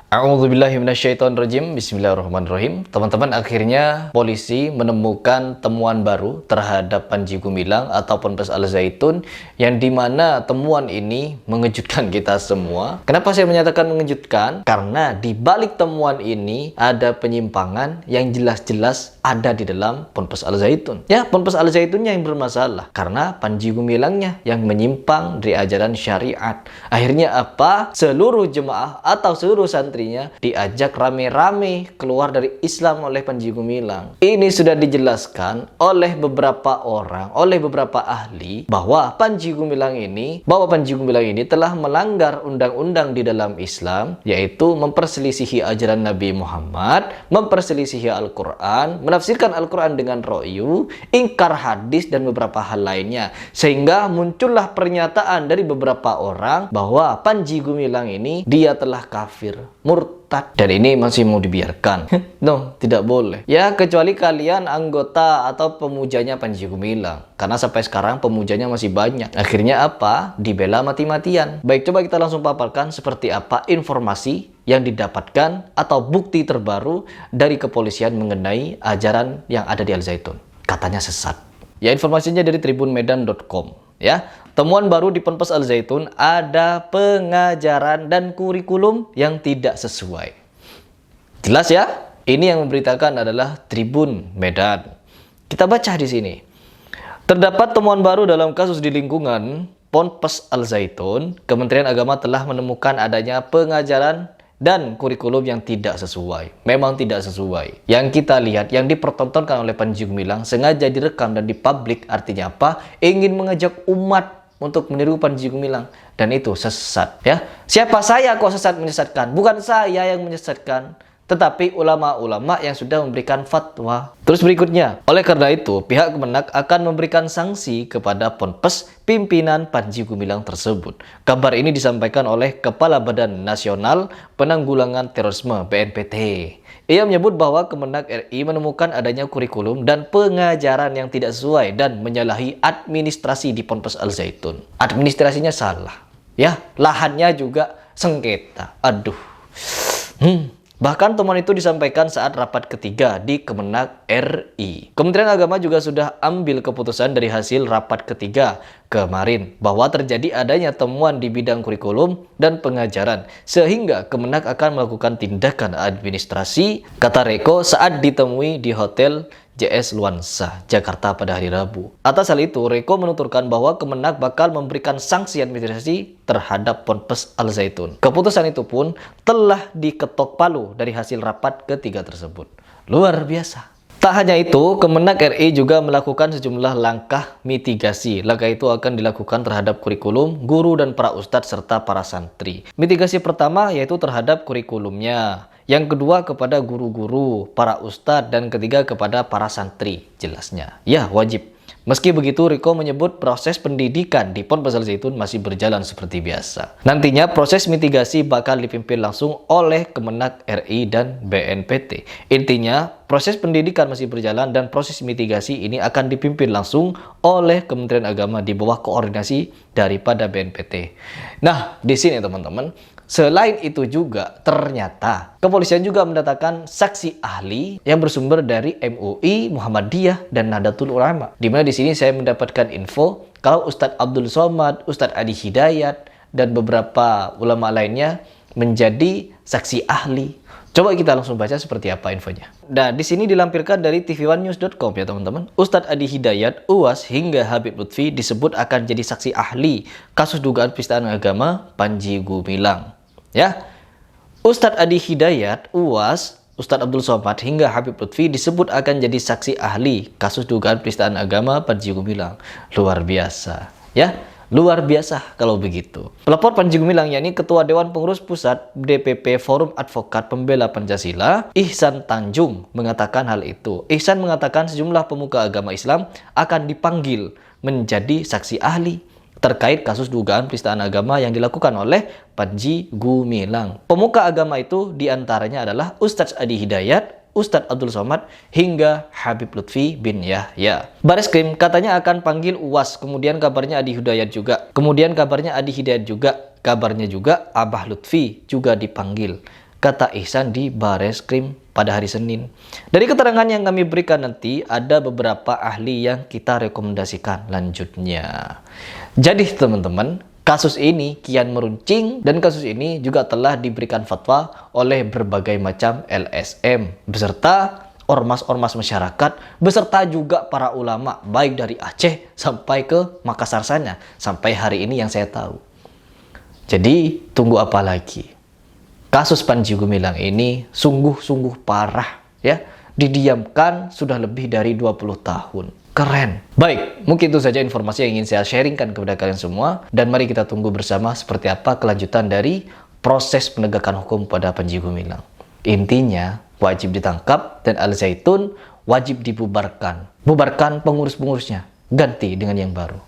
A'udzubillahiminasyaitonirrajim. Bismillahirrahmanirrahim. Teman-teman, akhirnya polisi menemukan temuan baru terhadap Panji Gumilang atau Ponpes Al Zaitun, yang dimana temuan ini mengejutkan kita semua. Kenapa saya menyatakan mengejutkan? Karena di balik temuan ini ada penyimpangan yang jelas-jelas ada di dalam Ponpes Al Zaitun. Ya, Ponpes Al Zaitunnya yang bermasalah karena Panji Gumilangnya yang menyimpang dari ajaran syariat. Akhirnya apa? Seluruh jemaah atau seluruh santrinya diajak rame-rame keluar dari Islam oleh Panji Gumilang. Ini sudah dijelaskan oleh beberapa orang, oleh beberapa ahli, bahwa Panji Gumilang ini telah melanggar undang-undang di dalam Islam, yaitu memperselisihi ajaran Nabi Muhammad, memperselisihi Al-Quran, menafsirkan Al-Quran dengan ro'yu, ingkar hadis, dan beberapa hal lainnya. Sehingga muncullah pernyataan dari beberapa orang bahwa Panji Gumilang ini dia telah kafir, murtad, dan ini masih mau dibiarkan. No, tidak boleh. Ya, kecuali kalian anggota atau pemujanya Panji Gumilang. Karena sampai sekarang pemujanya masih banyak. Akhirnya apa? Dibela mati-matian. Baik, coba kita langsung paparkan seperti apa informasi yang didapatkan atau bukti terbaru dari kepolisian mengenai ajaran yang ada di Al Zaitun. Katanya sesat. Ya, informasinya dari tribunmedan.com. Ya, temuan baru di Ponpes Al Zaitun ada pengajaran dan kurikulum yang tidak sesuai. Jelas ya? Ini yang memberitakan adalah Tribun Medan. Kita baca di sini. Terdapat temuan baru dalam kasus di lingkungan Ponpes Al Zaitun. Kementerian Agama telah menemukan adanya pengajaran dan kurikulum yang tidak sesuai. Memang tidak sesuai. Yang kita lihat, yang dipertontonkan oleh Panji Gumilang sengaja direkam dan dipublik, artinya apa? Ingin mengajak umat untuk meniru Panji Gumilang, dan itu sesat. Ya, siapa saya kok sesat menyesatkan? Bukan saya yang menyesatkan, tetapi ulama-ulama yang sudah memberikan fatwa. Terus berikutnya, oleh karena itu pihak Kemenak akan memberikan sanksi kepada ponpes pimpinan Panji Gumilang tersebut. Kabar ini disampaikan oleh Kepala Badan Nasional Penanggulangan Terorisme (BNPT). Ia menyebut bahwa Kemenak RI menemukan adanya kurikulum dan pengajaran yang tidak sesuai dan menyalahi administrasi di Ponpes Al Zaitun. Administrasinya salah. Ya, lahannya juga sengketa. Aduh. Bahkan temuan itu disampaikan saat rapat ketiga di Kemenak RI. Kementerian Agama juga sudah ambil keputusan dari hasil rapat ketiga kemarin bahwa terjadi adanya temuan di bidang kurikulum dan pengajaran, sehingga Kemenak akan melakukan tindakan administrasi, kata Reko saat ditemui di Hotel JS Luansa, Jakarta pada hari Rabu. Atas hal itu, Reko menuturkan bahwa Kemenak bakal memberikan sanksi administrasi terhadap Ponpes Al Zaitun. Keputusan itu pun telah diketok palu dari hasil rapat ketiga tersebut. Luar biasa. Tak hanya itu, Kemenak RI juga melakukan sejumlah langkah mitigasi. Langkah itu akan dilakukan terhadap kurikulum, guru dan para ustadz serta para santri. Mitigasi pertama yaitu terhadap kurikulumnya. Yang kedua kepada guru-guru, para ustadz, dan ketiga kepada para santri. Jelasnya, ya wajib. Meski begitu, Riko menyebut proses pendidikan di Ponpes Al Zaitun masih berjalan seperti biasa. Nantinya proses mitigasi bakal dipimpin langsung oleh Kemenak RI dan BNPT. Intinya, proses pendidikan masih berjalan dan proses mitigasi ini akan dipimpin langsung oleh Kementerian Agama di bawah koordinasi daripada BNPT. Nah, di sini teman-teman, selain itu juga ternyata kepolisian juga mendatangkan saksi ahli yang bersumber dari MUI, Muhammadiyah, dan Nahdlatul Ulama. Di mana di sini saya mendapatkan info kalau Ustadz Abdul Somad, Ustadz Adi Hidayat, dan beberapa ulama lainnya menjadi saksi ahli. Coba kita langsung baca seperti apa infonya. Nah, di sini dilampirkan dari tv1news.com ya teman-teman. Ustadz Adi Hidayat, UAS, hingga Habib Lutfi disebut akan jadi saksi ahli kasus dugaan penistaan agama Panji Gumilang. Ya, Ustadz Adi Hidayat, UAS, Ustadz Abdul Somad, hingga Habib Lutfi disebut akan jadi saksi ahli kasus dugaan penistaan agama Panji Gumilang. Luar biasa, ya. Luar biasa kalau begitu. Pelapor Panji Gumilang, yakni Ketua Dewan Pengurus Pusat DPP Forum Advokat Pembela Pancasila, Ihsan Tanjung, mengatakan hal itu. Ihsan mengatakan sejumlah pemuka agama Islam akan dipanggil menjadi saksi ahli terkait kasus dugaan penistaan agama yang dilakukan oleh Panji Gumilang. Pemuka agama itu diantaranya adalah Ustadz Adi Hidayat, Ustadz Abdul Somad, hingga Habib Lutfi bin Yahya. Bareskrim katanya akan panggil UAS, kemudian kabarnya Adi Hidayat juga. Kabarnya Abah Lutfi juga dipanggil. kata Ihsan di Bareskrim pada hari Senin. Dari keterangan yang kami berikan nanti, ada beberapa ahli yang kita rekomendasikan lanjutnya. Jadi teman-teman, kasus ini kian meruncing dan kasus ini juga telah diberikan fatwa oleh berbagai macam LSM beserta ormas-ormas masyarakat beserta juga para ulama baik dari Aceh sampai ke Makassar sana sampai hari ini yang saya tahu. Jadi tunggu apa lagi? Kasus Panji Gumilang ini sungguh-sungguh parah ya. Didiamkan sudah lebih dari 20 tahun. Keren. Baik, mungkin itu saja informasi yang ingin saya sharingkan kepada kalian semua. Dan mari kita tunggu bersama seperti apa kelanjutan dari proses penegakan hukum pada Panji Gumilang. Intinya, wajib ditangkap dan Al Zaitun wajib dibubarkan. Bubarkan pengurus-pengurusnya. Ganti dengan yang baru.